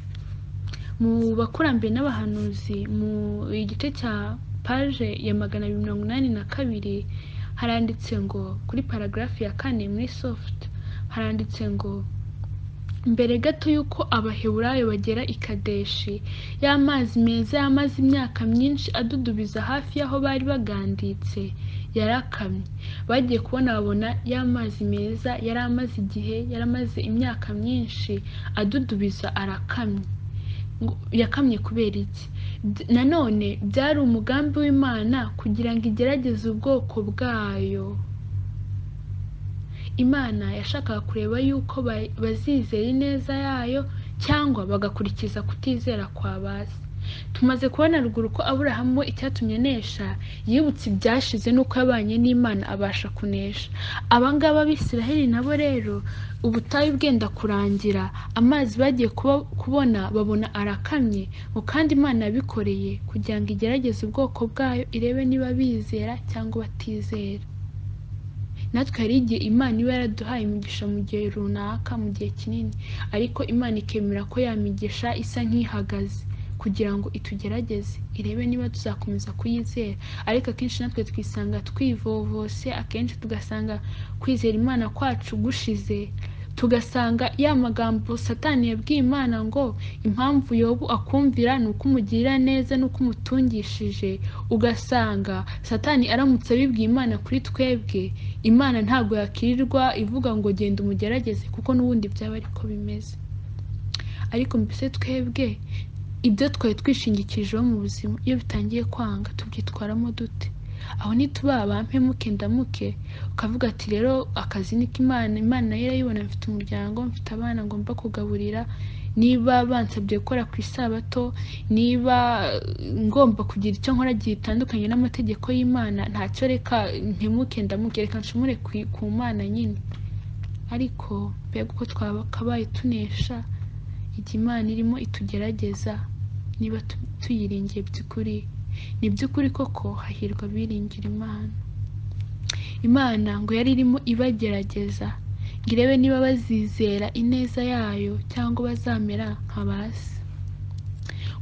Mu bakurambere n'abahanuzi, mu igice cya paje ya 282 haranditse ngo, kuri paragrafi ya 4 muri soft haranditse ngo, mbere gato y'uko Abaheburayo bagera i Kadeshi, y'amazi meza yamaze imyaka myinshi adudubiza hafi y'aho bari baganditse yarakamye. Bagiye kubona babona y'amazi meza yari amaze igihe, yaramaze imyaka myinshi adudubiza arakamye. Yakamye kubera iki? Nanone byari umugambi w'Imana kugira ngo igerageze ubwoko bwayo. Imana yashakaga kureba yuko bazizera ineza yayo cyangwa bagakurikiza kutizera kwa base. Tumaze kubona ruguru ko Aburahamu icyatumye anesha yibutse ibyashize nuko yabanye n'Imana abasha kunesha. Abangaba Abisiraheli nabo rero ubutayu bwenda kurangira, amazi bagiye kubona babona arakamye, ngo kandi Imana yabikoreye kugira ngo igerageze ubwoko bwayo irebe niba bizera cyangwa batizera. Natwe hari igihe Imana iba yaraduhaye imigisha mu gihe runaka, mu gihe kinini, ariko Imana ikemera ko yamigisha isa nk'ihagaze kugira ngo itugerageze irebe niba tuzakomeza kuyizera. Ariko akenshi natwe twisanga twivovose, akenshi tugasanga kwizera Imana kwacu gushize, tugasanga ya magambo Satani yabwiye Imana ngo impamvu Yobu akumvira ni uko umugirira neza nuko umutungishije, ugasanga Satani aramutse abibwiye Imana kuri twebwe, Imana ntabwo yakirirwa ivuga ngo genda umugerageze, kuko n'ubundi byaba ariko bimeze. Ariko mbese twebwe ibyo twari twishingikijeho mu buzima iyo bitangiye kwanga tubyitwaramo dute? Aho ntituba abampemuke ndamuke, ukavuga ati rero akazi niko Imana nayo irayibona, mfite umuryango, mfite abana ngomba kugaburira, niba bansabye gukora ku isabato, niba ngomba kugira icyo nkora gitandukanye n'amategeko y'Imana, ntacyo, reka mpemuke ndamuke, reka nshomore ku Mana nyine. ariko mbega uko twakabaye tunesha igihe Imana irimo itugerageza niba tuyiringiye by'ukuri. Ni by'ukuri koko hahirwa biringira Imana. Imana ngo yari irimo ibagerageza ngo irebe niba bazizera ineza yayo cyangwa bazamera nka base.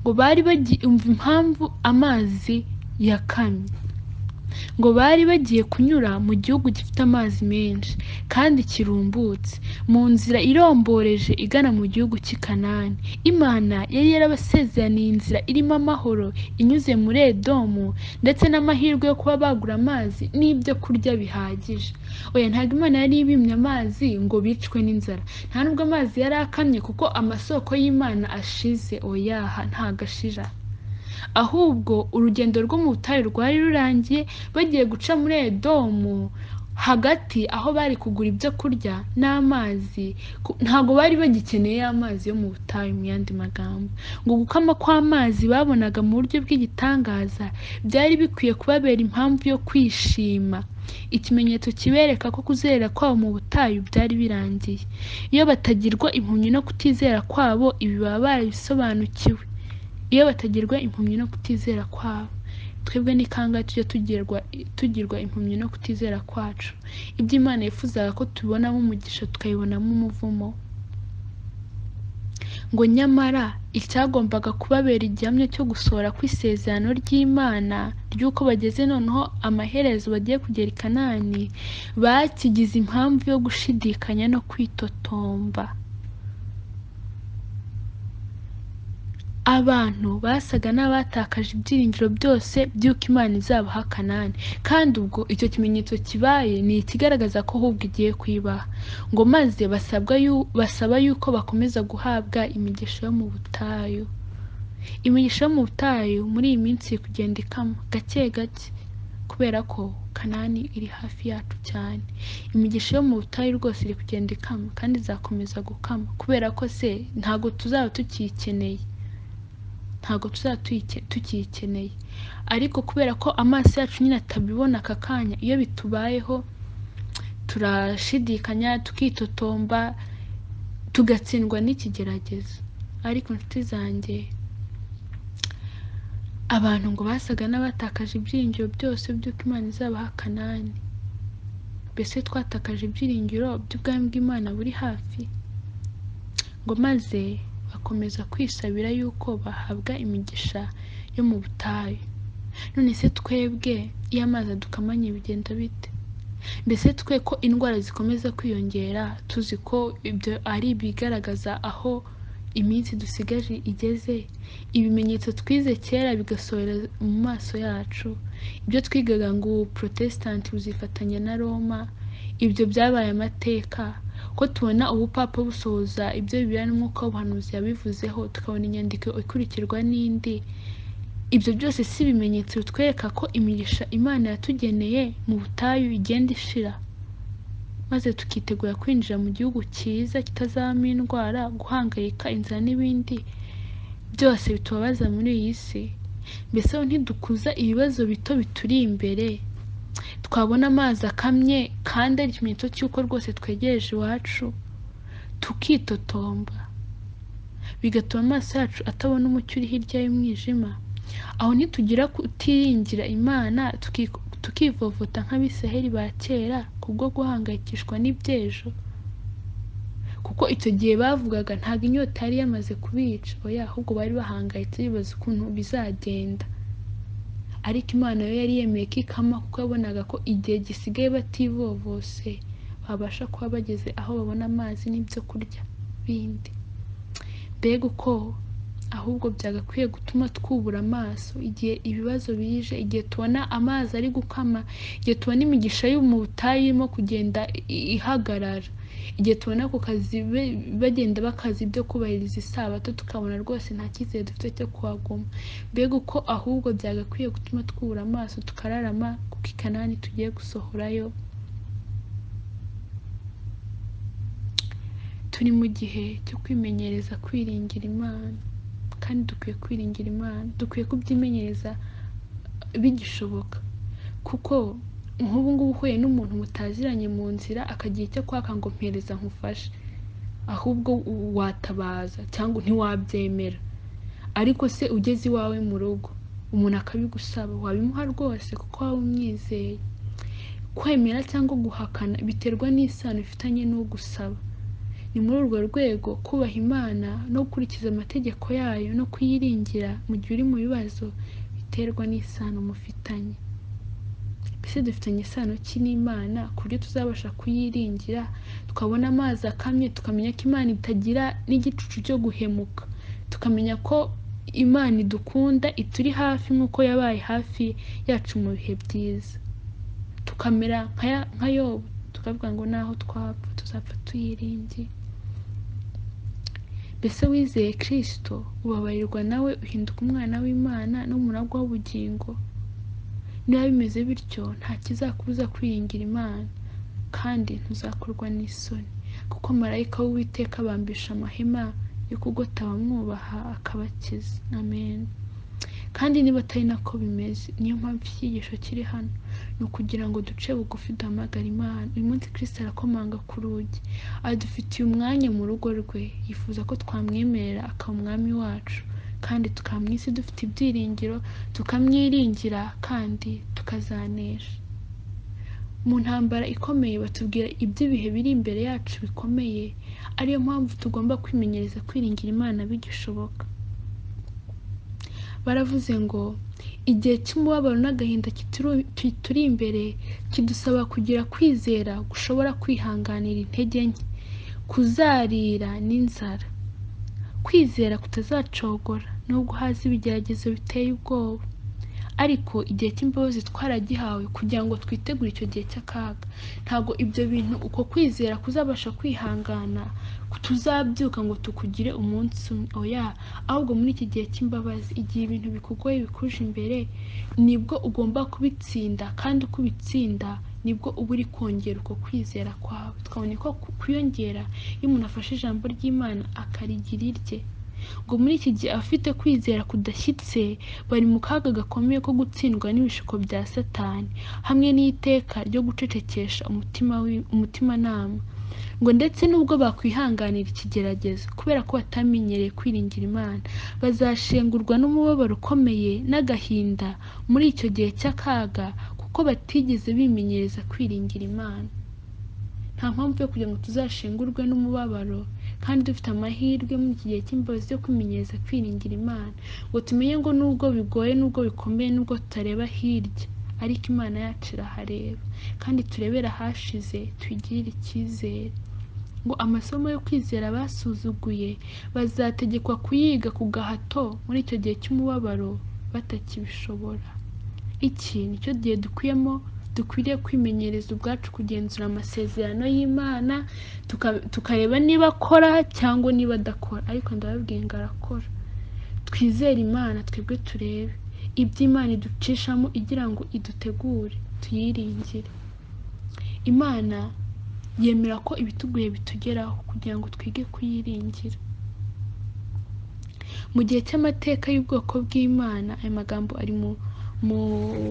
Ngo bari umva impamvu amazi yakamye. Ngo bari bagiye kunyura mu gihugu gifite amazi menshi kandi kirumbutse, mu nzira iromboreje igana mu gihugu cy'i Kanani. Imana yari yarabasezeraniye inzira irimo amahoro inyuze muri Edomu, ndetse n'amahirwe yo kuba bagura amazi n'ibyo kurya bihagije. Oya, ntabwo Imana yari ibimye amazi ngo bicwe n'inzara, nta nubwo amazi yari akamye kuko amasoko y'Imana ashize. Oya, ntago ashira. Ahubwo urugendo rwo mu butayu rwari rurangiye, bagiye guca muri Edomu, hagati aho bari kugura ibyo kurya n'amazi. Ntago bari bagikeneye amazi yo mu butayu. Mu yandi magambo, ngo gukama kw'amazi babonaga mu buryo bw'igitangaza byari bikwiye kubabera impamvu yo kwishima, ikimenyetso kibereka ko kuzerera kwabo mu butayu byari birangiye. Iyo batagirwa impumyi no kutizera kwabo, ibi baba barabisobanukiwe. Iyo batagirwa impumyi no kutizera kwabo, twebwe ni kangahe tujya tugirwa impumyi no kutizera kwacu? Ibyo Imana yifuzaga ko tubonamo umugisha tukayibonamo umuvumo. Ngo nyamara icyagombaga kubabera igihamya cyo gusohora kw'isezerano ry'Imana ry'uko bageze noneho amaherezo bagiye kugera i Kanani, bakigize impamvu yo gushidikanya no kwitotomba. Abantu basaga n'abatakaje ibyiringiro byose by'uko Imana izabaha Kanani, kandi ubwo icyo kimenyetso kibaye ni ikigaragaza ko ahubwo igiye kuyibaha. Ngo maze basaba yuko bakomeza guhabwa imigisha yo mu butayu. Imigisha yo mu butayu muri iyi minsi iri kugenda ikama gake gake, kubera ko Kanani iri hafi yacu cyane. Imigisha yo mu butayu rwose iri kugenda ikama kandi izakomeza gukama, kubera ko se ntago tuzaba tukiyikeneye. Ariko kubera ko amaso yacu nyine atabibona aka kanya, iyo bitubayeho turashidikanya, tukitotomba, tugatsindwa n'ikigeragezo. Ariko nshuti zanjye, abantu ngo basaga n'abatakaje ibyiringiro byose by'uko Imana izabaha Kanani. Mbese twatakaje ibyiringiro by'ubwami bw'Imana buri hafi? Ngo maze bakomeza kwisabira yuko bahabwa imigisha yo mu butayu. None se twebwe iyo amazi adukamanye bigenda bite? Mbese twe ko indwara zikomeza kwiyongera, tuzi ko ibyo ari ibigaragaza aho iminsi dusigaje igeze, ibimenyetso twize kera bigasohora mu maso yacu, ibyo twigaga ngo Protestant buzifatanya na Roma, ibyo byabaye amateka. Ko tubona ubupapa busohoza ibyo Bibiliya n'umwuka w'ubuhanuzi yabivuzeho, tukabona inyandiko ikurikirwa n'indi. Ibyo byose si ibimenyetso bitwereka ko imigisha Imana yatugeneye mu butayu igenda ishira, maze tukitegura kwinjira mu gihugu cyiza kitazabamo indwara, guhangayika, inzara n'ibindi byose bitubabaza muri iyi si? Mbese aho ntidukuza ibibazo bito bituri imbere, twabona amazi akamye kandi ari ikimenyetso cy'uko rwose twegereje iwacu, tukitotomba, bigatuma amaso yacu atabona umucyo uri hirya y'umwijima? Aho ntitugira kutiringira Imana, tukivovota nk'Abisiraheli ba kera kubwo guhangayikishwa n'ibyejo? Kuko icyo gihe bavugaga ntabwo inyota yari yamaze kubica. Oya, ahubwo bari bahangayitse bibaza ukuntu bizagenda. Ariko Imana yo yari yemeye ko ikama, kuko yabonaga ko igihe gisigaye bativovose babasha kuba bageze aho babona amazi n'ibyo kurya bindi. Mbega uko ahubwo byagakwiye gutuma twubura amaso igihe ibibazo bije, igihe tubona amazi ari gukama, igihe tubona imigisha yo mu butayu irimo kugenda ihagarara, igihe tubona ku kazi bagenda bakaza ibyo kubahiriza isabato, tukabona rwose nta cyizere dufite cyo kuhaguma. Mbega uko ahubwo byagakwiye gutuma twubura amaso tukararama, kuko i Kanani tugiye gusohorayo. Turi mu gihe cyo kwimenyereza kwiringira Imana, kandi dukwiye kwiringira Imana, dukwiye kubyimenyereza bigishoboka, kuko nk'ubu ngubu uhuye n'umuntu mutaziranye mu nzira akagira icyo kwaka ngo mpereza nkufashe, ahubwo watabaza cyangwa ntiwabyemera. Ariko se ugeze iwawe mu rugo umuntu akabigusaba, wabimuha rwose kuko waba umwizeye. Kwemera cyangwa guhakana biterwa n'isano ifitanye n'ugusaba. Ni muri urwo rwego kubaha Imana no gukurikiza amategeko yayo no kuyiringira mu gihe uri mu bibazo biterwa n'isano mufitanye. Mbese dufitanye isano ki n'Imana ku buryo tuzabasha kuyiringira, tukabona amazi akamye, tukamenya ko Imana itagira n'igicucu cyo guhemuka, tukamenya ko Imana idukunda, ituri hafi nk'uko yabaye hafi yacu mu bihe byiza. Tukamera nka Yobu, tukavuga ngo naho twapfa tuzapfa tuyiringiye. Mbese wizeye Kristo ubabarirwa nawe uhinduka umwana w'Imana n'umuragwa w'ubugingo. Niba bimeze bityo nta kizakubuza kwiringira Imana, kandi ntuzakorwa n'isoni, kuko marayika w'Uwiteka abambisha amahema yo kugota abamwubaha akabakiza. Amen. Kandi niba atari nako bimeze, niyo mpamvu ikigisho kiri hano, ni ukugira ngo duce bugufi duhamagara Imana. Uyu munsi Kristo arakomanga ku rugi, adufitiye umwanya mu rugo rwe, yifuza ko twamwemerera akaba umwami wacu, kandi tukaba mu isi dufite ibyiringiro, tukamwiringira kandi tukazanesha. Mu ntambara ikomeye batubwira iby'ibihe biri imbere yacu bikomeye, ariyo mpamvu tugomba kwimenyereza kwiringira Imana bigishoboka. Baravuze ngo igihe cy'umubabaro n'agahinda kituri imbere kidusaba kugira kwizera gushobora kwihanganira intege nke, kuzarira n'inzara, kwizera kutazacogora nubwo haza ibigeragezo biteye ubwoba. Ariko igihe cy'imbabazi twaragihawe kugira ngo twitegure icyo gihe cy'akaga. Ntabwo ibyo bintu uko kwizera kuzabasha kwihangana tuzabyuka ngo tukugire umunsi umwe, oya, ahubwo muri iki gihe cy'imbabazi, igihe ibintu bikugoye bikuje imbere, nibwo ugomba kubitsinda, kandi uko ubitsinda nibwo uba uri kongera uko kwizera kwawe. Twabonye ko kwiyongera iyo umuntu afashe ijambo ry'Imana akarigira irye. Ngo muri iki gihe afite kwizera kudashyitse bari mu kaga gakomeye ko gutsindwa n'ibishuko bya Satani, hamwe n'iteka ryo gucecekesha umutimanama. Ngo ndetse nubwo bakwihanganira ikigeragezo kubera ko batamenyereye kwiringira Imana, bazashengurwa n'umubabaro ukomeye n'agahinda muri icyo gihe cy'akaga, kuko batigeze bimenyereza kwiringira Imana. Nta mpamvu yo kugira ngo tuzashengurwe n'umubabaro kandi dufite amahirwe muri iki gihe cy'imbabazi yo kwimenyereza kwiringira Imana, ngo tumenye ngo nubwo bigoye, nubwo bikomeye, nubwo tutareba hirya, ariko Imana yacu irahareba, kandi turebera ahashize twigirire icyizere. Ngo amasomo yo kwizera basuzuguye bazategekwa kuyiga ku gahato muri icyo gihe cy'umubabaro batakibishobora. Iki nicyo gihe dukwiriye kwimenyereza ubwacu kugenzura amasezerano y'Imana, tukareba niba akora cyangwa niba adakora. Ariko ndababwiye ngo arakora. Twizere Imana, twebwe turebe ibyo Imana iducishamo igira ngo idutegure tuyiringire. Imana yemera ko ibituguye bitugeraho kugira ngo twige kuyiringira. Mu gihe cy'amateka y'ubwoko bw'Imana, aya magambo ari mu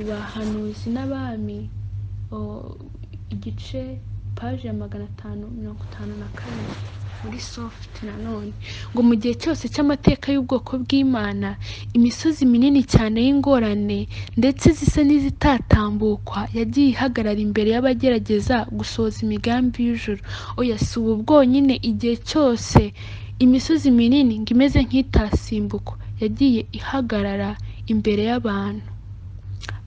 bahanuzi n'abami, igice paje ya 554 muri soft. Nanone ngo mu gihe cyose cy'amateka y'ubwoko bw'Imana, imisozi minini cyane y'ingorane ndetse zisa n'izitatambukwa yagiye ihagarara imbere y'abagerageza gusohoza imigambi y'ijuru. Oya, si ubu bwonyine, igihe cyose imisozi minini ngo imeze nk'itasimbukwa yagiye ihagarara imbere y'abantu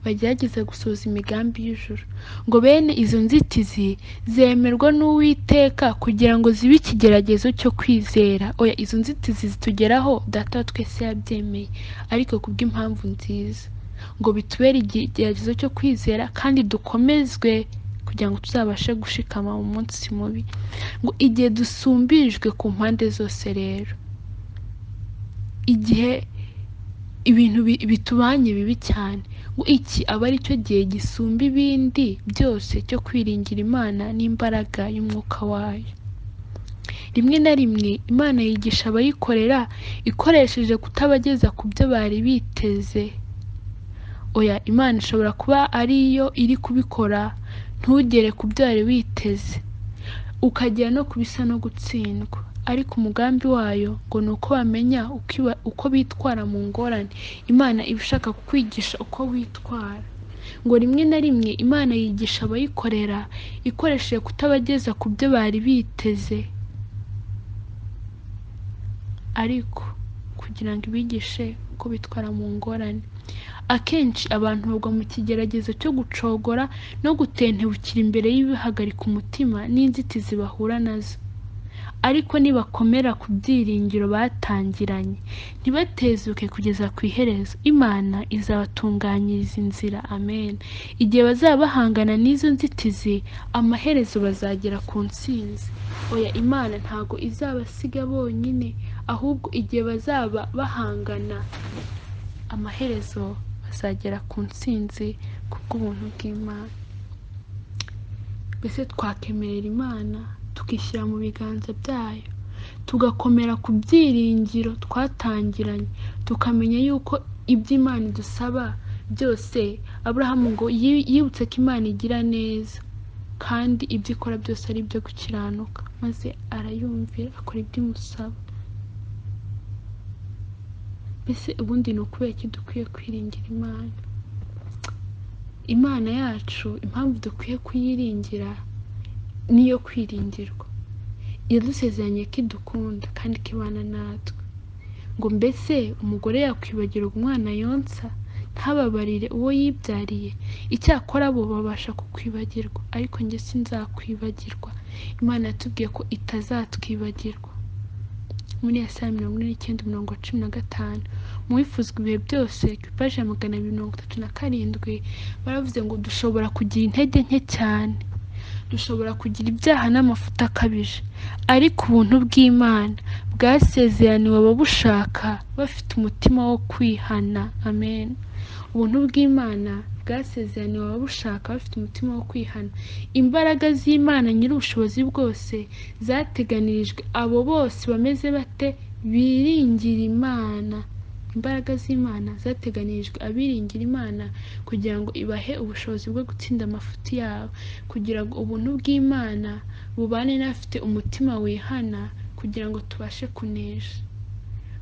bagerageza gusohoza imigambi y'ijuru. Ngo bene izo nzitizi zemerwa n'Uwiteka kugira ngo zibe ikigeragezo cyo kwizera. Oya, izo nzitizi zitugeraho Data wa twese yabyemeye, ariko kubw'impamvu nziza, ngo bitubere ikigeragezo cyo kwizera kandi dukomezwe kugira ngo tuzabashe gushikama mu munsi mubi. Ngo igihe dusumbirijwe ku mpande zose rero, igihe ibintu bitubanye bibi cyane, ngo iki aba ari cyo gihe gisumba ibindi byose cyo kwiringira Imana n'imbaraga y'umwuka wayo. Rimwe na rimwe Imana yigisha abayikorera ikoresheje kutabageza ku byo bari biteze. oya, Imana ishobora kuba ariyo iri kubikora ntugere ku byo wari witeze, ukagera no kubisa no gutsindwa, ariko umugambi wayo ngo ni uko bamenya uko bitwara mu ngorane. Imana iba ishaka kukwigisha uko witwara, ngo rimwe na rimwe Imana yigisha abayikorera ikoresheje kutabageza ku byo bari biteze, ariko kugira ngo ibigishe uko bitwara mu ngorane. Akenshi abantu bagwa mu kigeragezo cyo gucogora no gutentebukira imbere y'ibihagarika umutima n'inzitizi bahura nazo, ariko nibakomera ku byiringiro batangiranye, ntibatezuke kugeza ku iherezo, Imana izabatunganyiriza inzira. Amen. Igihe bazaba bahangana n'izo nzitizi, amaherezo bazagera ku ntsinzi. Oya, Imana ntago izabasiga bonyine, ahubwo igihe bazaba bahangana, amaherezo bazagera ku ntsinzi kubw'ubuntu bw'Imana. Mbese twakemerera Imana tukishyira mu biganza byayo, tugakomera ku byiringiro twatangiranye, tukamenya yuko ibyo Imana idusaba byose, Aburahamu ngo yibutse ko Imana igira neza kandi ibyo ikora byose ari ibyo gukiranuka, maze arayumvira akora ibyo imusaba. Mbese ubundi ni ukubera iki dukwiye kwiringira Imana? Imana yacu, impamvu dukwiye kuyiringira niyo kwiringirwa. Yadusezeranye ko idukunda kandi ko ibana natwe. Ngo mbese umugore yakwibagirwa umwana yonsa ntababarire uwo yibyariye? Icyakora bo babasha kukwibagirwa, ariko njye sinzakwibagirwa. Imana yatubwiye ko itazatwibagirwa. Muri Yesaya 49:15, mu wifuzwa ibihe byose, ku ipaji ya 237, baravuze ngo dushobora kugira intege nke cyane, dushobora kugira ibyaha n'amafuta akabije, ariko ubuntu bw'Imana bwasezeraniwe ababushaka bafite umutima wo kwihana. Amen. Ubuntu bw'Imana bwasezeraniwe ababushaka bafite umutima wo kwihana. Imbaraga z'Imana nyir'ubushobozi bwose zateganirijwe abo bose bameze bate? Biringira Imana. Imbaraga z'Imana zateganirijwe abiringira Imana kugira ngo ibahe ubushobozi bwo gutsinda amafuti yabo, kugira ngo ubuntu bw'Imana bubane n'abafite umutima wihana, kugira ngo tubashe kunesha.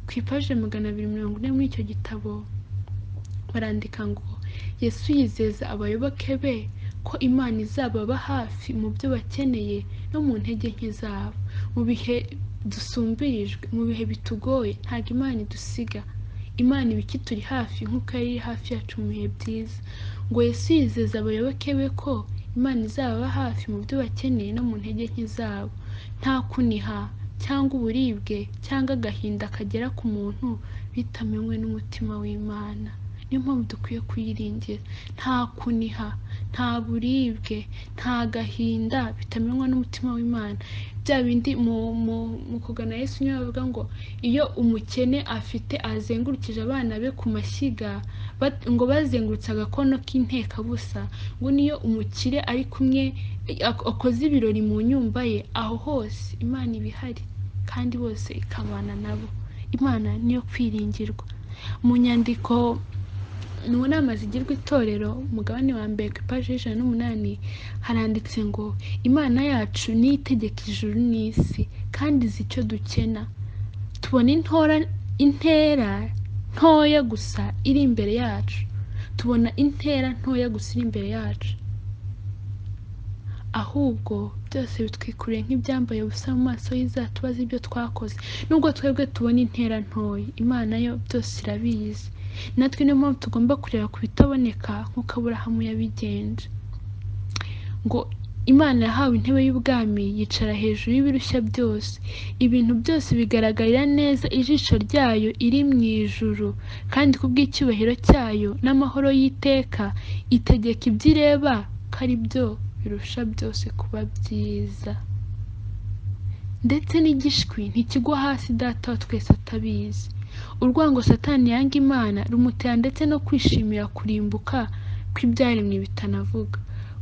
Ku ipaji 240 muri icyo gitabo barandika ngo Yesu yizeza abayoboke be ko Imana izababa hafi mu byo bakeneye no mu ntege nke zabo, mu bihe dusumbirijwe, mu bihe bitugoye, ntabwo Imana idusiga. Imana iba ikituri hafi nk'uko yari iri hafi yacu mu bihe byiza. Ngo Yesu yizeza abayoboke be ko Imana izababa hafi mu byo bakeneye no mu ntege nke zabo. Nta kuniha cyangwa uburibwe cyangwa agahinda kagera ku muntu bitamenywe n'umutima w'Imana. Niyo mpamvu dukwiye kuyiringira. Nta kuniha, nta buribwe, nta gahinda bitamenywa n'umutima w'Imana. Bya bindi mu kugana Yesu niyo bavuga ngo iyo umukene afite azengurukije abana be ku mashyiga, ngo bazengurutse agakono k'inteka busa, ngo niyo umukire ari kumwe akoze ibirori mu nyumba ye, aho hose Imana iba ihari kandi bose ikabana nabo. Imana niyo kwiringirwa. Mu nyandiko mu nama zigirwa itorero, umugabane wa mbere ku ipaji 108, haranditse ngo Imana yacu niyo itegeka ijuru n'isi kandi izi icyo dukena. Tubona intera ntoya gusa iri imbere yacu, tubona intera ntoya gusa iri imbere yacu, ahubwo byose bitwikuriye nk'ibyambaye ubusa mu maso y'izatubaza ibyo twakoze. Nubwo twebwe tubona intera ntoya, Imana yo byose irabizi. Natwe niyo mpamvu tugomba kureba ku bitaboneka nk'uko Aburahamu yabigenje. Ngo Imana yahawe intebe y'ubwami, yicara hejuru y'ibirushya byose. Ibintu byose bigaragarira neza ijisho ryayo iri mu ijuru, kandi kubw'icyubahiro cyayo n'amahoro y'iteka itegeka ibyo ireba ko ari byo birusha byose kuba byiza. Ndetse n'igishwi ntikigwa hasi Data wa twese atabizi. Urwango Satani yanga Imana rumutera ndetse no kwishimira kurimbuka kw'ibyaremwe bitanavuga.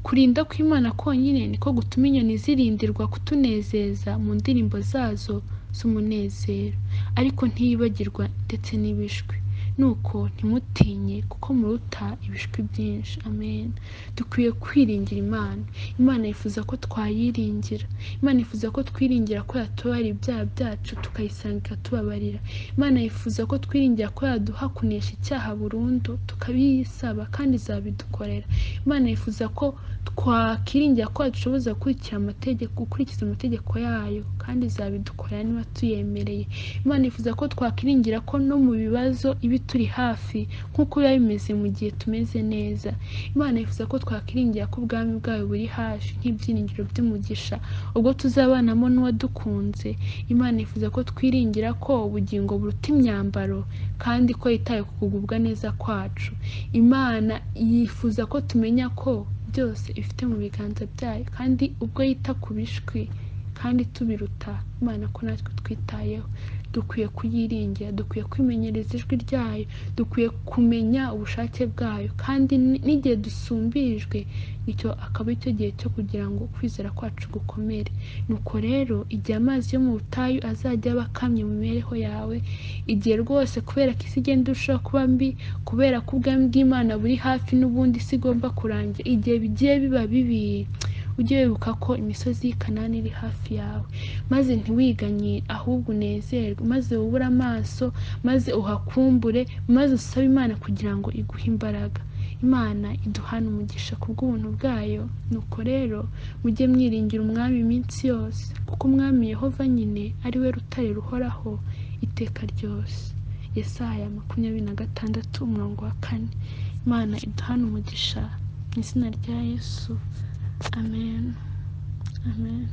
Kurinda kw'Imana konyine niko gutuma inyoni zirindirwa kutunezeza mu ndirimbo zazo z'umunezero, ariko ntiyibagirwa ndetse n'ibishwi. nuko ntimutinye kuko muruta ibishwi byinshi. Amen. Dukwiye kwiringira Imana. Imana yifuza ko twayiringira. Imana yifuza ko twiringira ko yatubarira ibyaha byacu tukayisanga ikatubabarira. Imana yifuza ko twiringira ko yaduha kunesha icyaha burundu tukabiyisaba kandi izabidukorera. Imana yifuza ko twakiringira ko dushoboza gukurikiza amategeko yayo kandi izabidukorera niba tuyemereye. Imana yifuza ko twakiringira ko no mu bibazo ibi turi hafi nk'uko biba bimeze mu gihe tumeze neza. Imana yifuza ko twakiringira ko ubwami bwayo buri hafi nk'ibyiringiro by'umugisha ubwo tuzabanamo n'uwadukunze. Imana yifuza ko twiringira ko ubugingo buruta imyambaro kandi ko yitaye ku kugubwa neza kwacu. Imana yifuza ko tumenya ko byose ifite mu biganza byayo kandi ubwo yita ku bishwi kandi tubiruta Imana ko natwe twitayeho. Dukwiye kuyiringira, dukwiye kwimenyereza ijwi ryayo, dukwiye kumenya ubushake bwayo kandi n'igihe dusumbirijwe icyo akaba icyo gihe cyo kugira ngo kwizera kwacu gukomere. Nuko rero igihe amazi yo mu butayu azajya aba akamye mu mibereho yawe, igihe rwose kubera ko isi igenda irushaho kuba mbi, kubera ko ubwami bw'Imana buri hafi n'ubundi isi igomba kurangira, igihe bigiye biba bibi, ujye wibuka ko imisozi y'i Kanani iri hafi yawe, maze ntiwiganyire ahubwo unezerwe, maze wubure amaso, maze uhakumbure, maze usabe Imana kugira ngo iguhe imbaraga. Imana iduhana umugisha kubw'ubuntu bwayo. Nuko rero mujye mwiringira umwami iminsi yose, kuko umwami Yehova nyine ari we rutare ruhoraho iteka ryose. Yesaya 26:4. Imana iduhana umugisha mu izina rya Yesu. Amen. Amen.